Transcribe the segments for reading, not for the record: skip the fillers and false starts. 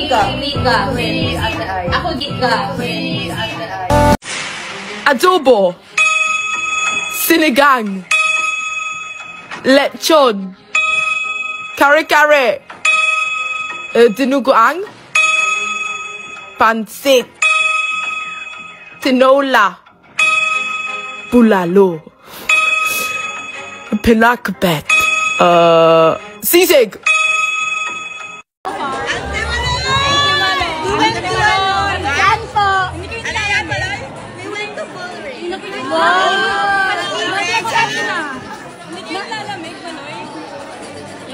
Mika. Ako Gika. Adobo. Sinigang. Lechon. Kare-kare. Dinuguan. Pansit. Tinola. Bulalo. Pinakbet. Sisig.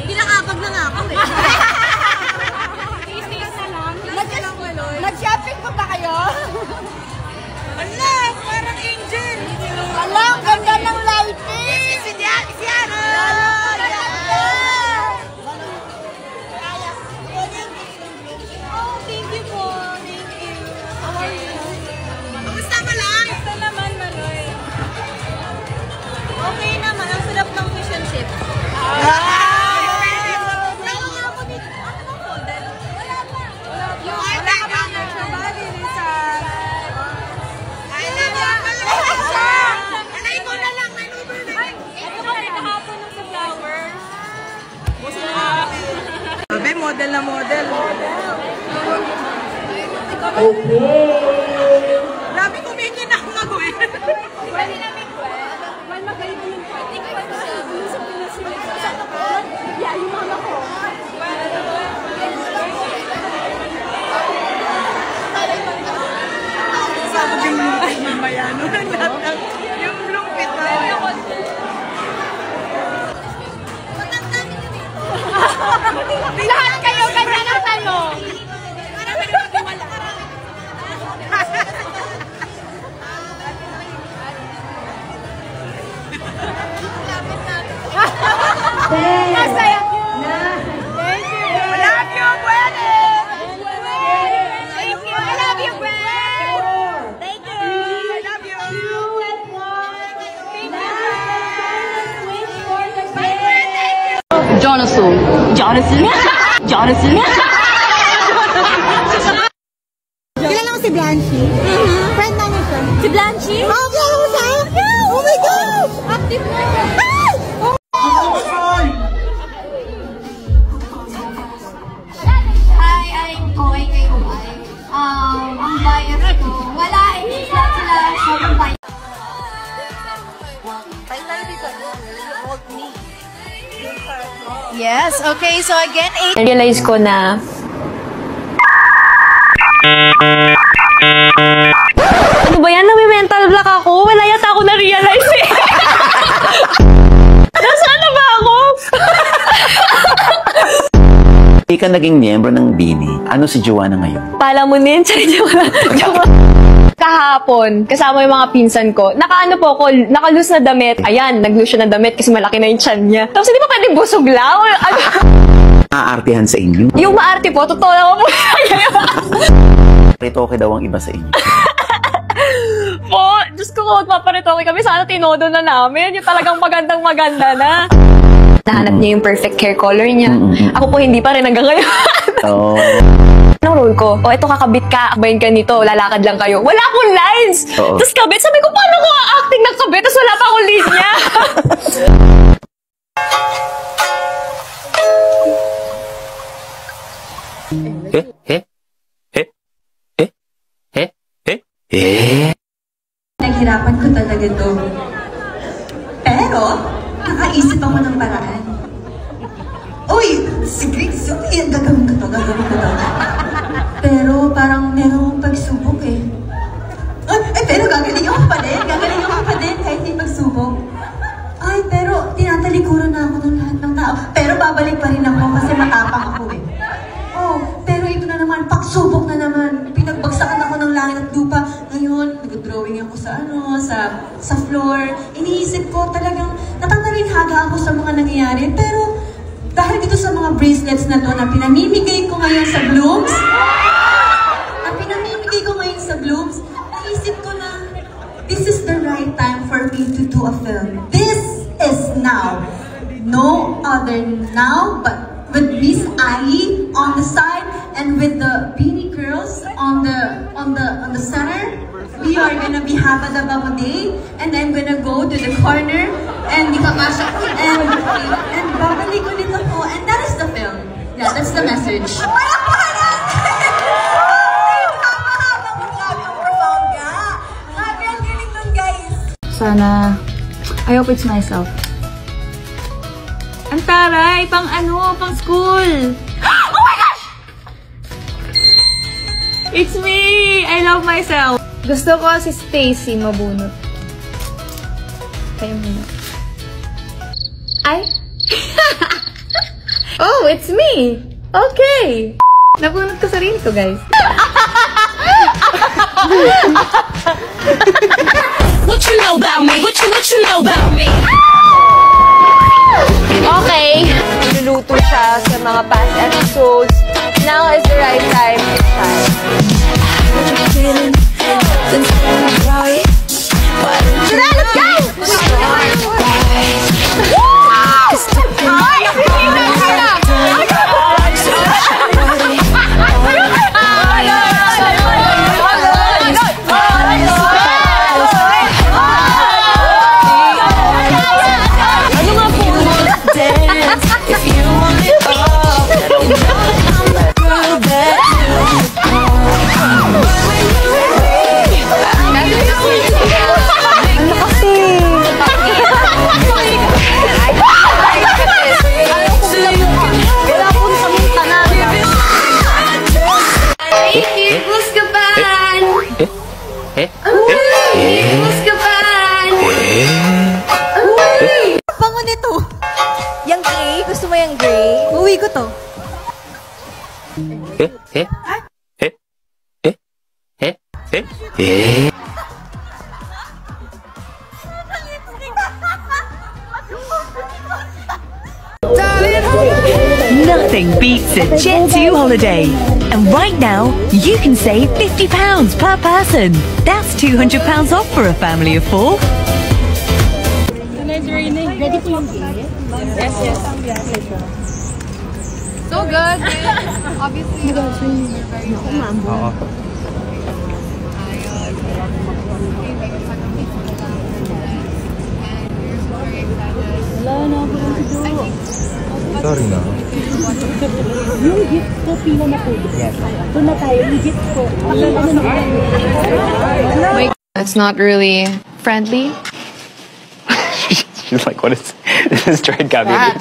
Pinakapag na nga ako eh. Nag-shopping pa ba kayo? Ala, parang angel. Ala, ang ganda ng lighting. Si Diana. Oh, thank you po. Thank you. How are you? Kamusta ba lang? Kamusta naman, Maloy? Okay naman. Ang sarap ng mission trip. Model na model. Grabe kumingin ako mag-uwi. Pwede namin well, magaling ko yung party. Lusap ko na sila. Yeah, yung mama ko. Sabi yung mamayano ng lahat yung lumpit na. Lahat kayo ganda ng tanong. Masaya. Thank you. I love you, Buene. Thank you. I love you, Gwen. Thank you. I love you. Jonathan. Kilala mo si Blanchie? Friend namin siya. Si Blanchie? Oh, kilala mo siya? Oh my God! Active na siya. Hi, I'm Koy kay Umay. Ang bias ko, wala, hindi sila sobrang bias. Yes, okay. So again, realize ko na ano ba yan? Nami-mental block ako. Wala yata ako na-realize eh. Nasaan na ba ako? Hindi ka naging miyembro ng BINI. Ano si Joanna ngayon? Palamunin. Kahapon, kasama yung mga pinsan ko, nakaano po ako, nakalus na damit. Ayan, nag-lose siya na damit kasi malaki na yung tiyan niya. Tapos hindi pa pwedeng busog lang. Ano? Naaartihan sa inyo? Yung maarte po, totoo lang po. Retoke daw ang iba sa inyo. Po, Diyos ko, kung magpaparetoke kami, sana tinodo na namin. Yung talagang magandang-maganda na. Nahanap niya yung perfect hair color niya. Ako po hindi pa rin hanggang ngayon. Oh. Anong role ko? O, eto kakabit ka, akbayin ka nito, lalakad lang kayo. Wala akong lines! Tapos kabit, sabi ko, paano ko acting ng kabit? Tapos wala pa akong linya. Naghirapan ko talaga to. Pero, nakaisip ako ng paraan. Uy, sige, gagawin ko to. Pero parang merong pagsubok eh. Pero gagaling ako pa din kahit may pagsubok. Ay, pero tinatalikuran na ako ng lahat ng tao. Pero babalik pa rin ako kasi matapang ako eh. Oh, pero ito na naman, pagsubok na naman. Pinagbagsakan ako ng langit at lupa. Ngayon, nag-drawing ako sa floor. Iniisip ko talagang natatanghaga ako sa mga nangyayari. Pero dahil dito sa mga bracelets na to na pinamimigay ko ngayon sa Blooms, naisip ko na this is the right time for me to do a film. This is now. No other now but with Miss Ai on the side. and with the beanie girls on the center. We are gonna be Haba the Babo Day, and I'm gonna go to the corner and babalik ulit ako, and that is the film. Yeah, that's the message. Sana, I hope it's myself. Ang taray, pang school. Oh my gosh! It's me! I love myself. Gusto ko si Stacy mabunot. Kayo muna. Ay? Oh, it's me! Okay! Nabunot ko sarili ko, guys. What you know about me? What you know about me? Okay. Niluluto siya sa mga past episodes. Now is the right time to shine. Tara, let's go! Bango nito. Yung gray? Gusto mo yung gray? Uwi ko to. Nothing beats a Jet2 holiday. And right now, you can save £50 per person. That's £200 off for a family of 4. Ready po yung game? Yes. So good. Obviously, we're very sad. Sorry na. Yung gift ko, pila na po. Yes. Doon na tayo, yung gift ko. It's not really friendly. She's like, what is this? Dried cabbage?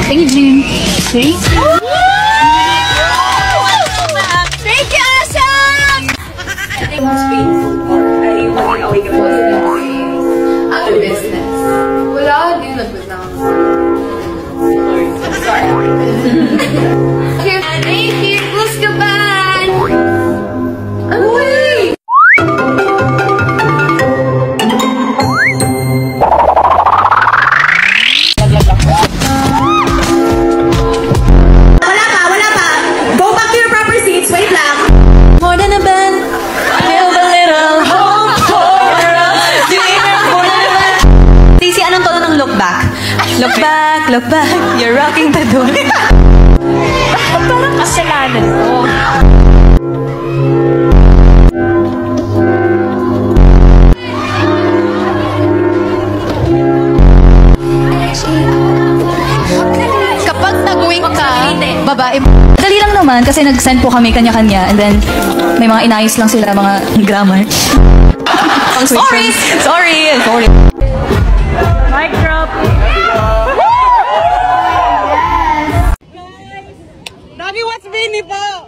Thank you, Jim. Thank you. Thank you, Asham! I think most painful part ay ang business. Wala, di nagpunang. Sorry. Thank you, Buscaban! Uy! Wala pa. Go back to your proper seats. Wait lang. More than a band, build a little home for us. Stacey, anong tono ng look back? Look back, you're rocking the door. Parang kasalanan ko. Kapag nag-wink ka, babae. Dali lang naman kasi nag-send po kami kanya-kanya and then may mga inayos lang sila, mga grammar. Sorry. Mic drop. Daddy, what's Vinny po?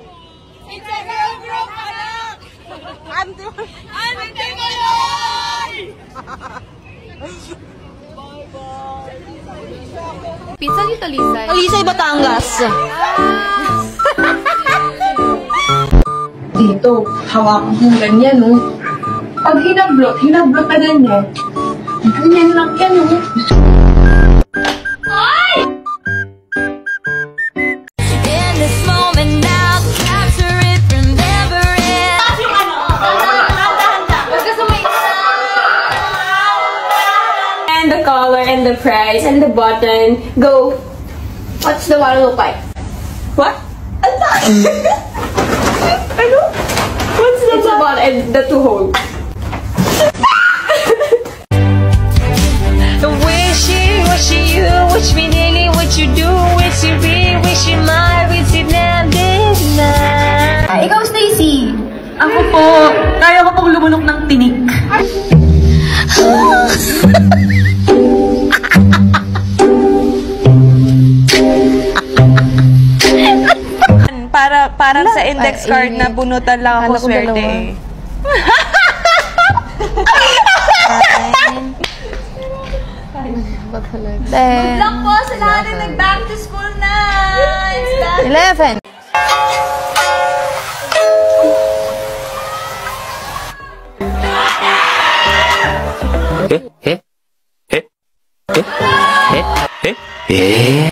It's a girl group, anak! Ante Malay! Pizza dito, Lisa. Alisay Batangas. Dito, hawakan mo ganyan, no? Pag hinablot na ganyan. Ganyan lang yan, no? In this moment now, capture it, remember it. And the color and the price and the button. Go. What's the one look like? What? Ano? What's the button and the two holes? Wishy you, wish me daily, what you do, wish you be, wish you might, wish you now, this night. Ikaw, Stacy. Ako po, kaya ko pong lumunok ng tinik. Parang sa index card na bunutan lang ako swerte. Good luck po sa lahat ng nag-back to school na! It's back. 11. Eh?